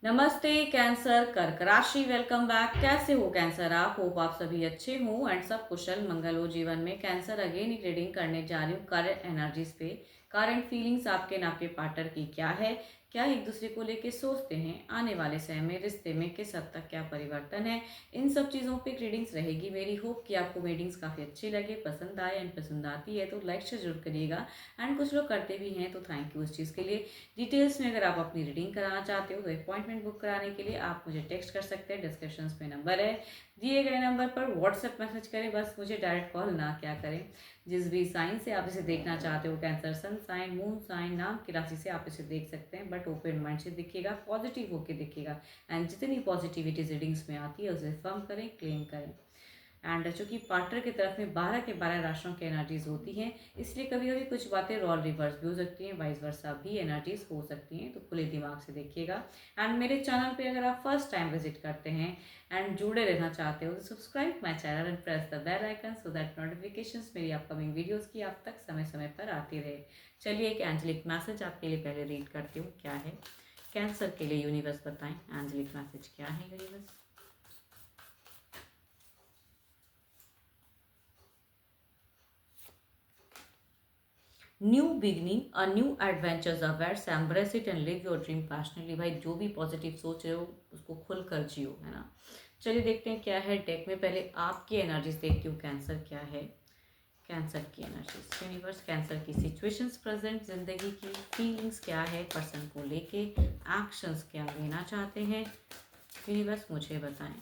नमस्ते कैंसर कर्क राशि। Welcome back. कैसे हो कैंसर? आप होप आप सभी अच्छे हो एंड सब कुशल मंगल हो जीवन में। कैंसर अगेन एक रीडिंग करने जा रही हूँ करंट एनर्जीज पे। करंट फीलिंग्स आपके ना आपके पार्टनर की क्या है, क्या एक दूसरे को लेके सोचते हैं, आने वाले समय में रिश्ते में किस हद तक क्या परिवर्तन है, इन सब चीज़ों पे रीडिंग्स रहेगी। मेरी होप कि आपको रीडिंग्स काफ़ी अच्छी लगे, पसंद आए एंड पसंद आती है तो लाइक से जरूर करिएगा। एंड कुछ लोग करते भी हैं तो थैंक यू उस चीज़ के लिए। डिटेल्स में अगर आप अपनी रीडिंग कराना चाहते हो तो अपॉइंटमेंट बुक कराने के लिए आप मुझे टेक्स्ट कर सकते हैं। डिस्क्रिप्शन में नंबर है, दिए गए नंबर पर व्हाट्सएप मैसेज करें, बस मुझे डायरेक्ट कॉल ना क्या करें। जिस भी साइन से आप इसे देखना चाहते हो, Cancer sun sign, moon sign, नाम की राशि से आप इसे देख सकते हैं, बट ओपन माइंड से दिखेगा, पॉजिटिव होकर दिखेगा। एंड जितनी पॉजिटिविटी रीडिंग्स में आती है उसे फर्म करें, क्लेम करें। एंड चूंकि पार्टनर की तरफ में 12 के 12 राशियों की एनर्जीज होती हैं, इसलिए कभी कभी कुछ बातें रोल रिवर्स भी हो सकती हैं, वाइस वर्सा भी एनर्जीज हो सकती हैं, तो खुले दिमाग से देखिएगा। एंड मेरे चैनल पे अगर आप फर्स्ट टाइम विजिट करते हैं एंड जुड़े रहना चाहते हो तो subscribe my channel and press the bell icon so that notifications मेरी अपकमिंग वीडियोस की आप तक समय समय पर आती रहे। चलिए एक एंजलिक मैसेज आपके लिए पहले रीड करती हूँ। क्या है कैंसर के लिए यूनिवर्स बताएं, एंजलिक मैसेज क्या है universe. New beginning, a new adventures awaits, embrace it and live your dream passionately. भाई जो भी पॉजिटिव सोच रहे हो उसको खुल कर जियो, है ना। चलिए देखते हैं क्या है डेक में। पहले आपकी एनर्जीज देखती हूँ, कैंसर क्या है। कैंसर की एनर्जीज यूनिवर्स, कैंसर की सिचुएशंस प्रेजेंट, जिंदगी की फीलिंग्स क्या है, पर्सन को लेके एक्शंस क्या लेना चाहते हैं, यूनिवर्स मुझे बताएं।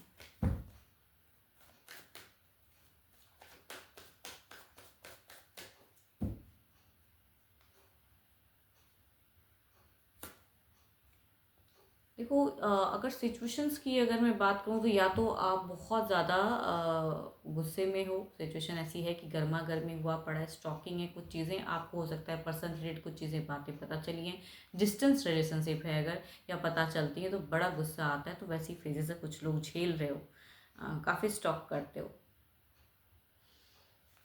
देखो अगर सिचुएशंस की अगर मैं बात करूँ तो या तो आप बहुत ज़्यादा गुस्से में हो, सिचुएशन ऐसी है कि गर्मा गर्मी हुआ पड़ा है, स्टॉकिंग है, कुछ चीज़ें आपको हो सकता है पर्सन रिलेटेड कुछ चीज़ें बातें पता चली हैं, डिस्टेंस रिलेशनशिप है अगर या पता चलती है तो बड़ा गुस्सा आता है। तो वैसी फेजेस है, कुछ लोग झेल रहे हो, काफ़ी स्टॉक करते हो।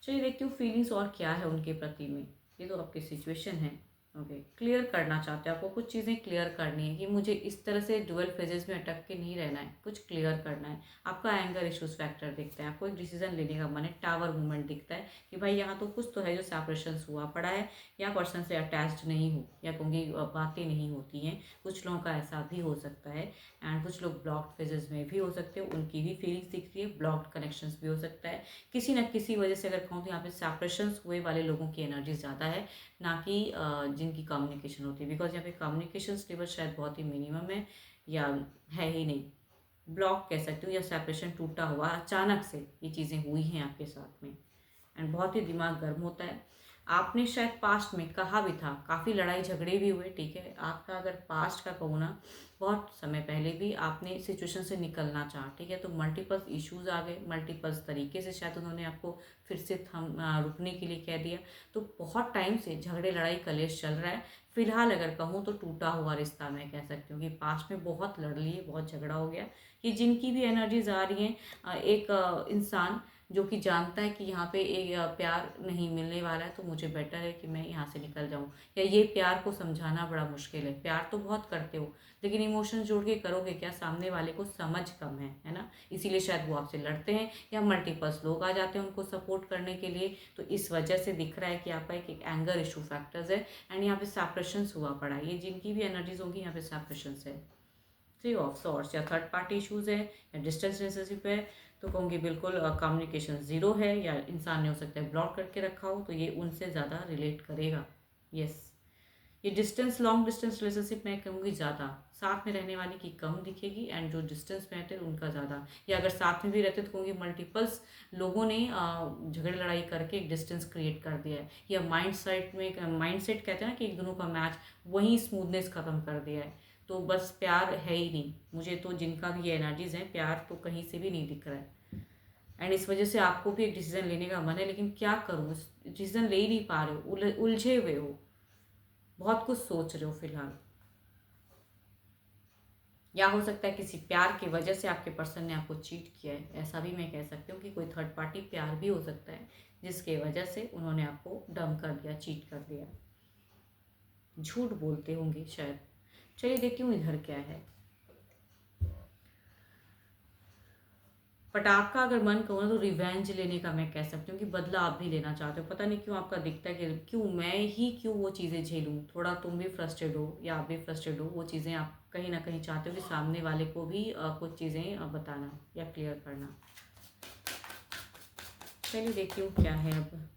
चलिए देखती हूँ फीलिंग्स और क्या है उनके प्रति में। ये तो आपकी सिचुएशन है। ओके, क्लियर करना चाहते हो, आपको कुछ चीज़ें क्लियर करनी है कि मुझे इस तरह से डुअल फेजेस में अटक के नहीं रहना है, कुछ क्लियर करना है। आपका एंगर इश्यूज फैक्टर दिखता है, आपको एक डिसीजन लेने का मन है, टावर मूवमेंट दिखता है कि भाई यहाँ तो कुछ तो है जो सेपरेशन हुआ पड़ा है, या पर्सन से अटैच्ड नहीं हो, या क्योंकि बातें नहीं होती हैं। कुछ लोगों का ऐसा भी हो सकता है। एंड कुछ लोग ब्लॉक्ड फेजेस में भी हो सकते हो, उनकी भी फीलिंग्स दिख रही है। ब्लॉक्ड कनेक्शंस भी हो सकता है, किसी न किसी वजह से अगर कहूँ तो यहाँ पे सेपरेशंस हुए वाले लोगों की एनर्जी ज़्यादा है, ना कि जिनकी कम्युनिकेशन होती है। बिकॉज यहाँ पे कम्युनिकेशन लेवल शायद बहुत ही मिनिमम है या है ही नहीं, ब्लॉक कह सकती हूँ, या सेपरेशन टूटा हुआ अचानक से ये चीज़ें हुई हैं आपके साथ में। एंड बहुत ही दिमाग गर्म होता है। आपने शायद पास्ट में कहा भी था, काफ़ी लड़ाई झगड़े भी हुए, ठीक है। आपका अगर पास्ट का कहूँ ना, बहुत समय पहले भी आपने सिचुएशन से निकलना चाहा, ठीक है। तो मल्टीपल इश्यूज आ गए, मल्टीपल तरीके से शायद उन्होंने आपको फिर से थम रुकने के लिए कह दिया। तो बहुत टाइम से झगड़े लड़ाई कलेश चल रहा है। फिलहाल अगर कहूँ तो टूटा हुआ रिश्ता मैं कह सकती हूँ कि पास्ट में बहुत लड़ लिए, बहुत झगड़ा हो गया। ये जिनकी भी एनर्जीज आ रही हैं, एक इंसान जो कि जानता है कि यहाँ पे एक प्यार नहीं मिलने वाला है, तो मुझे बेटर है कि मैं यहाँ से निकल जाऊँ। या ये प्यार को समझाना बड़ा मुश्किल है, प्यार तो बहुत करते हो लेकिन इमोशन जोड़ के करोगे क्या, सामने वाले को समझ कम है ना। इसीलिए शायद वो आपसे लड़ते हैं, या मल्टीपल्स लोग आ जाते हैं उनको सपोर्ट करने के लिए। तो इस वजह से दिख रहा है कि आपका एक एंगर इशू फैक्टर्स है। एंड यहाँ पे सेपरेशंस हुआ पड़ा है, ये जिनकी भी एनर्जीज होगी यहाँ पे सेपरेशंस है। थ्री ऑफ सॉर्ट्स, या थर्ड पार्टी इशूज़ है, या डिस्टेंस रिलेशनशिप है, तो कहूँगी बिल्कुल कम्युनिकेशन ज़ीरो है, या इंसान ने हो सकता है ब्लॉक करके रखा हो, तो ये उनसे ज़्यादा रिलेट करेगा। यस, ये डिस्टेंस लॉन्ग डिस्टेंस रिलेशनशिप में कहूँगी ज़्यादा, साथ में रहने वाले की कम दिखेगी, एंड जो डिस्टेंस में रहते हैं उनका ज़्यादा। या अगर साथ में भी रहते तो कहूँगी मल्टीपल्स लोगों ने झगड़े लड़ाई करके एक डिस्टेंस क्रिएट कर दिया है, या माइंड सेट कहते हैं ना कि एक दोनों का मैच, वही स्मूथनेस ख़त्म कर दिया है। तो बस प्यार है ही नहीं, मुझे तो जिनका भी ये एनर्जीज है, प्यार तो कहीं से भी नहीं दिख रहा है। एंड इस वजह से आपको भी एक डिसीजन लेने का मन है, लेकिन क्या करूँ, डिसीजन ले ही नहीं पा रहे हो, उलझे हुए हो, बहुत कुछ सोच रहे हो फिलहाल। या हो सकता है किसी प्यार की वजह से आपके पर्सन ने आपको चीट किया है, ऐसा भी मैं कह सकती हूँ कि कोई थर्ड पार्टी प्यार भी हो सकता है जिसके वजह से उन्होंने आपको डम कर दिया, चीट कर दिया, झूठ बोलते होंगे शायद। चलिए देखती हूँ इधर क्या है। बट आपका अगर मन कहूँ ना तो रिवेंज लेने का मैं कह सकती हूँ कि बदला आप भी लेना चाहते हो। पता नहीं क्यों आपका दिखता है कि क्यों मैं ही क्यों वो चीज़ें झेलूँ, थोड़ा तुम भी फ्रस्ट्रेट हो या आप भी फ्रस्ट्रेट हो, वो चीज़ें आप कहीं ना कहीं चाहते हो कि सामने वाले को भी कुछ चीज़ें बताना या क्लियर करना। चलिए देखती हूँ क्या है अब।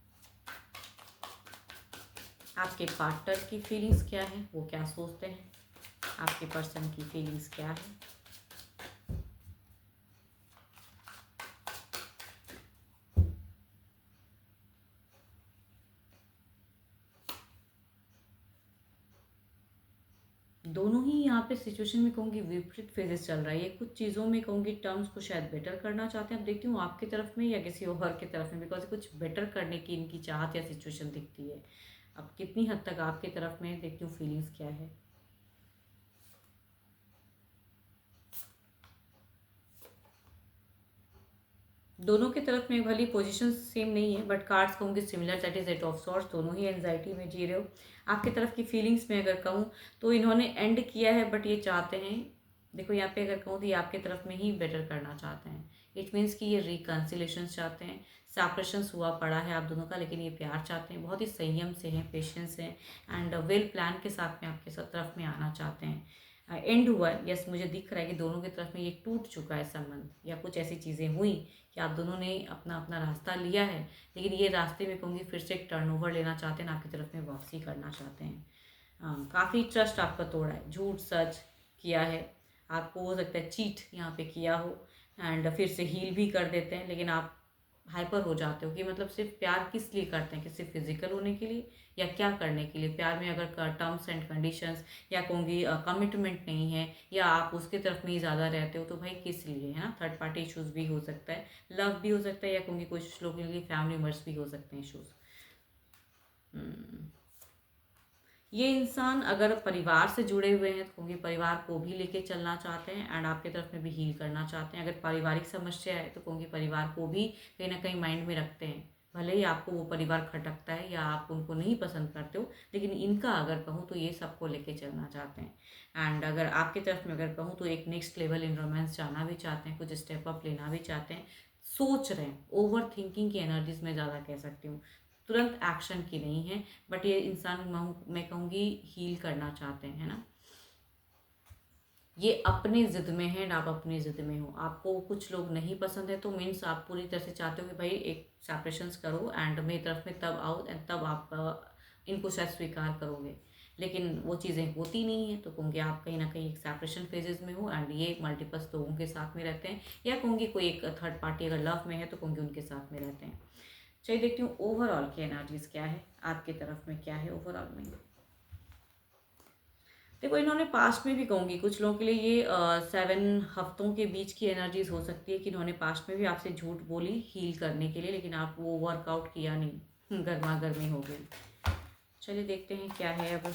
आपके पार्टनर की फीलिंग्स क्या है, वो क्या सोचते हैं, आपके पर्सन की फीलिंग्स क्या है। दोनों ही यहाँ पे सिचुएशन में कहूँगी विपरीत फेजेस चल रहा है। ये कुछ चीज़ों में कहूँगी टर्म्स को शायद बेटर करना चाहते हैं। अब देखती हूँ आपकी तरफ में या किसी और की तरफ में, बिकॉज कुछ बेटर करने की इनकी चाहत या सिचुएशन दिखती है। अब कितनी हद तक आपकी तरफ में, देखती हूँ फीलिंग्स क्या है। दोनों की तरफ में भली पोजीशन सेम नहीं है, बट कार्ड्स कहूँगी similar, that is at of sorts. दोनों ही एंजाइटी में जी रहे हो। आपकी तरफ की फीलिंग्स में अगर कहूँ तो इन्होंने एंड किया है, बट ये चाहते हैं, देखो यहाँ पे अगर कहूँ तो ये आपके तरफ में ही बेटर करना चाहते हैं। इट मीन्स कि ये रिकन्सिलेशन चाहते हैं। सेपरेशंस हुआ पड़ा है आप दोनों का, लेकिन ये प्यार चाहते हैं, बहुत ही संयम से हैं, पेशेंस हैं, एंड वेल प्लान के साथ में आपके तरफ में आना चाहते हैं। एंड हुआ है, यस, मुझे दिख रहा है कि दोनों की तरफ में ये टूट चुका है संबंध, या कुछ ऐसी चीज़ें हुई कि आप दोनों ने अपना अपना रास्ता लिया है, लेकिन ये रास्ते में कहूँगी फिर से एक टर्न ओवर लेना चाहते हैं, आपकी तरफ में वापसी करना चाहते हैं। हाँ, काफ़ी ट्रस्ट आपका तोड़ा है, झूठ सच किया है, आपको हो सकता है चीट यहाँ पे किया हो, एंड फिर से हील भी कर देते हैं, लेकिन आप हाइपर हो जाते हो कि मतलब सिर्फ प्यार किस लिए करते हैं, कि सिर्फ फिजिकल होने के लिए या क्या करने के लिए। प्यार में अगर टर्म्स एंड कंडीशंस या कहूँगी कमिटमेंट नहीं है, या आप उसके तरफ में ही ज़्यादा रहते हो, तो भाई किस लिए, है ना। थर्ड पार्टी इशूज़ भी हो सकता है, लव भी हो सकता है, या कहूँगी कुछ लोगों के लिए फैमिली मेम्बर्स भी हो सकते हैं इशूज़। ये इंसान अगर परिवार से जुड़े हुए हैं तो कहूँगी परिवार को भी लेके चलना चाहते हैं, एंड आपके तरफ में भी हील करना चाहते हैं। अगर पारिवारिक समस्या है तो कहूँगी परिवार को भी कहीं ना कहीं माइंड में रखते हैं, भले ही आपको वो परिवार खटकता है या आप उनको नहीं पसंद करते हो, लेकिन इनका अगर कहूँ तो ये सबको लेके चलना चाहते हैं। एंड अगर आपकी तरफ में अगर कहूँ तो एक नेक्स्ट लेवल इन रोमांस जाना भी चाहते हैं, कुछ स्टेप अप लेना भी चाहते हैं, सोच रहे हैं, ओवर थिंकिंग की एनर्जीज में ज़्यादा कह सकती हूँ, तुरंत एक्शन की नहीं है। बट ये इंसान मैं कहूँगी हील करना चाहते हैं, है ना। ये अपनी ज़िद में है ना, आप अपनी ज़िद में हो, आपको कुछ लोग नहीं पसंद है, तो मीन्स आप पूरी तरह से चाहते हो कि भाई एक सेपरेशंस करो, एंड मेरी तरफ में तब आओ, एंड तब आप इनको शायद स्वीकार करोगे, लेकिन वो चीज़ें होती नहीं है। तो कहूँगी आप कहीं ना कहीं एक सेपरेशन फेजेस में हो, एंड ये मल्टीपल्स लोगों के साथ में रहते हैं, या कहूँगी कोई एक थर्ड पार्टी अगर लव में है तो कहूँगी उनके साथ में रहते हैं। चलिए देखती हूँ ओवरऑल की एनर्जीज क्या है, आपकी तरफ में क्या है ओवरऑल में। देखो इन्होंने पास्ट में भी कहूँगी कुछ लोगों के लिए ये 7 हफ्तों के बीच की एनर्जीज हो सकती है कि इन्होंने पास्ट में भी आपसे झूठ बोली हील करने के लिए, लेकिन आप वो वर्कआउट किया नहीं, गर्मा गर्मी हो गई। चलिए देखते हैं क्या है अब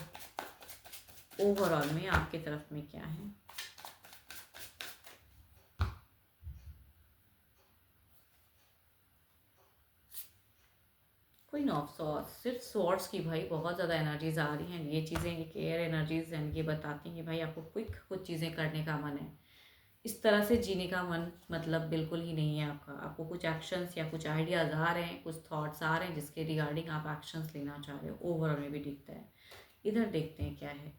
ओवरऑल में आपकी तरफ में क्या है। क्वीन ऑफ सॉर्ड्स, सिर्फ सॉर्ड्स की भाई बहुत ज़्यादा एनर्जीज आ रही हैं। ये चीज़ें एक एयर एनर्जीज हैं, ये बताती हैं कि भाई आपको क्विक कुछ चीज़ें करने का मन है, इस तरह से जीने का मन मतलब बिल्कुल ही नहीं है आपका। आपको कुछ एक्शंस या कुछ आइडियाज़ आ रहे हैं, कुछ थॉट्स आ रहे हैं जिसके रिगार्डिंग आप एक्शंस लेना चाह रहे हो, ओवरऑल में भी दिखता है। इधर देखते हैं क्या है।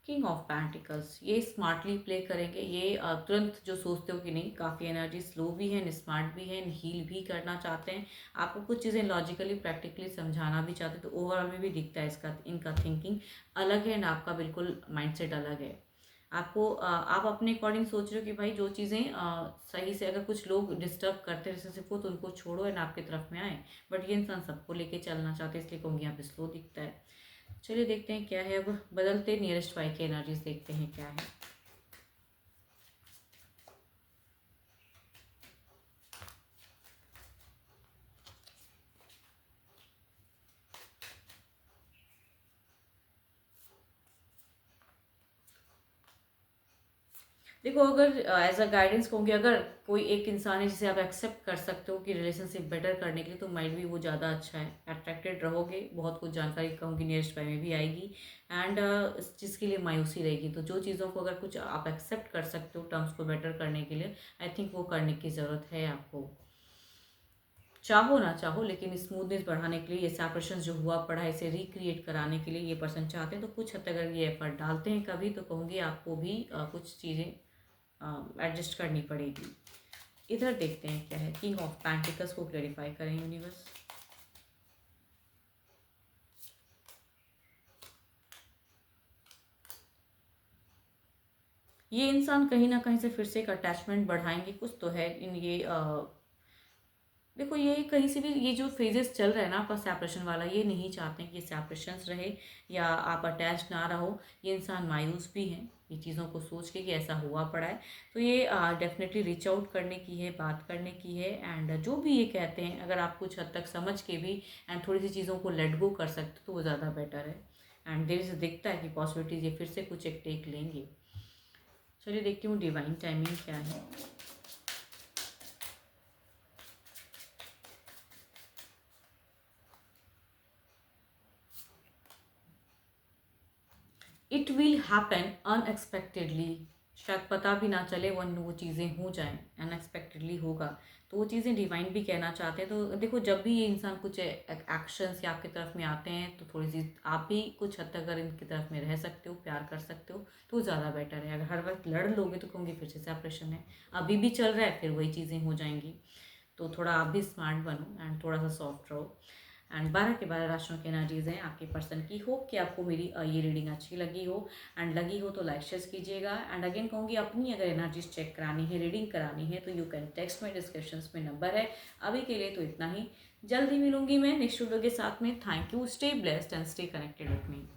किंग ऑफ पेंटिकल्स, ये स्मार्टली प्ले करेंगे, ये तुरंत जो सोचते हो कि नहीं, काफ़ी एनर्जी स्लो भी है, स्मार्ट भी है, हील भी करना चाहते हैं, आपको कुछ चीज़ें लॉजिकली प्रैक्टिकली समझाना भी चाहते हैं, तो ओवरऑल में भी दिखता है इसका, इनका थिंकिंग अलग है, एंड आपका बिल्कुल माइंडसेट अलग है। आपको आप अपने अकॉर्डिंग सोच रहे हो कि भाई जो चीज़ें सही से, अगर कुछ लोग डिस्टर्ब करते हैं रिलेशनशिप को तो उनको छोड़ो एंड आपकी तरफ में आए, बट ये इंसान सबको लेके चलना चाहते हैं, इसलिए कहूँगी यहाँ पे स्लो दिखता है। चलिए देखते हैं क्या है अब, बदलते नियरेस्ट वाई की एनर्जीज देखते हैं क्या है। देखो, अगर एज अ गाइडेंस कहूँगी, अगर कोई एक इंसान है जिसे आप एक्सेप्ट कर सकते हो कि रिलेशनशिप बेटर करने के लिए, तो माइट भी वो ज़्यादा अच्छा है। अट्रैक्टेड रहोगे, बहुत कुछ जानकारी कहूँगी नियरेस्ट बाय में भी आएगी, एंड इस चीज़ के लिए मायूसी रहेगी। तो जो चीज़ों को अगर कुछ आप एक्सेप्ट कर सकते हो टर्म्स को बेटर करने के लिए, आई थिंक वो करने की ज़रूरत है आपको। चाहो ना चाहो, लेकिन स्मूथनेस बढ़ाने के लिए, ये सेपरेशन जो हुआ पड़ा है इसे रिक्रिएट कराने के लिए ये पर्सन चाहते हैं। तो कुछ हद तक अगर ये एफर्ट डालते हैं कभी, तो कहूँगी आपको भी कुछ चीज़ें एडजस्ट करनी पड़ेगी। इधर देखते हैं क्या है। किंग ऑफ पेंटिकल्स को क्लेरिफाई करें यूनिवर्स। ये इंसान कहीं ना कहीं से फिर से एक अटैचमेंट बढ़ाएंगे, कुछ तो है इन ये देखो, ये कहीं से भी ये जो फेजेस चल रहा है ना आपका सेपरेशन वाला, ये नहीं चाहते हैं कि सेपरेशंस रहे या आप अटैच ना रहो। ये इंसान मायूस भी हैं ये चीज़ों को सोच के कि ऐसा हुआ पड़ा है। तो ये डेफिनेटली रीच आउट करने की है, बात करने की है, एंड जो भी ये कहते हैं अगर आप कुछ हद तक समझ के भी एंड थोड़ी सी चीज़ों को लेट गो कर सकते हो तो वो ज़्यादा बेटर है। एंड देर से दिखता है कि पॉसिबिलिटीज ये फिर से कुछ एक टेक लेंगे। चलिए देखती हूँ डिवाइन टाइमिंग क्या है। It will happen unexpectedly. शायद पता भी ना चले वो चीज़ें हो जाएं, अनएक्सपेक्टेडली होगा। तो वो चीज़ें डिवाइन भी कहना चाहते हैं। तो देखो, जब भी ये इंसान कुछ एक्शंस या आपकी तरफ में आते हैं, तो थोड़ी सी आप भी कुछ हद तक अगर इनकी तरफ में रह सकते हो, प्यार कर सकते हो, तो ज़्यादा बेटर है। अगर हर वक्त लड़ लोगे तो कहूँगी फिर से सेपरेशन है। अभी भी चल रहा है, फिर वही चीज़ें हो जाएंगी। तो थोड़ा आप भी स्मार्ट बनो एंड थोड़ा सा सॉफ्ट रहो। एंड 12 के 12 राशियों की एनर्जीज हैं आपके पर्सन की। होप कि आपको मेरी ये रीडिंग अच्छी लगी हो, एंड लगी हो तो लाइक शेयर कीजिएगा। एंड अगेन कहूँगी, अपनी अगर एनर्जीज चेक करानी है, रीडिंग करानी है, तो यू कैन टेक्स्ट में, डिस्क्रिप्शन में नंबर है। अभी के लिए तो इतना ही। जल्दी मिलूंगी मैं नेक्स्ट वीडियो के साथ में। Thank you, stay blessed and stay connected with me.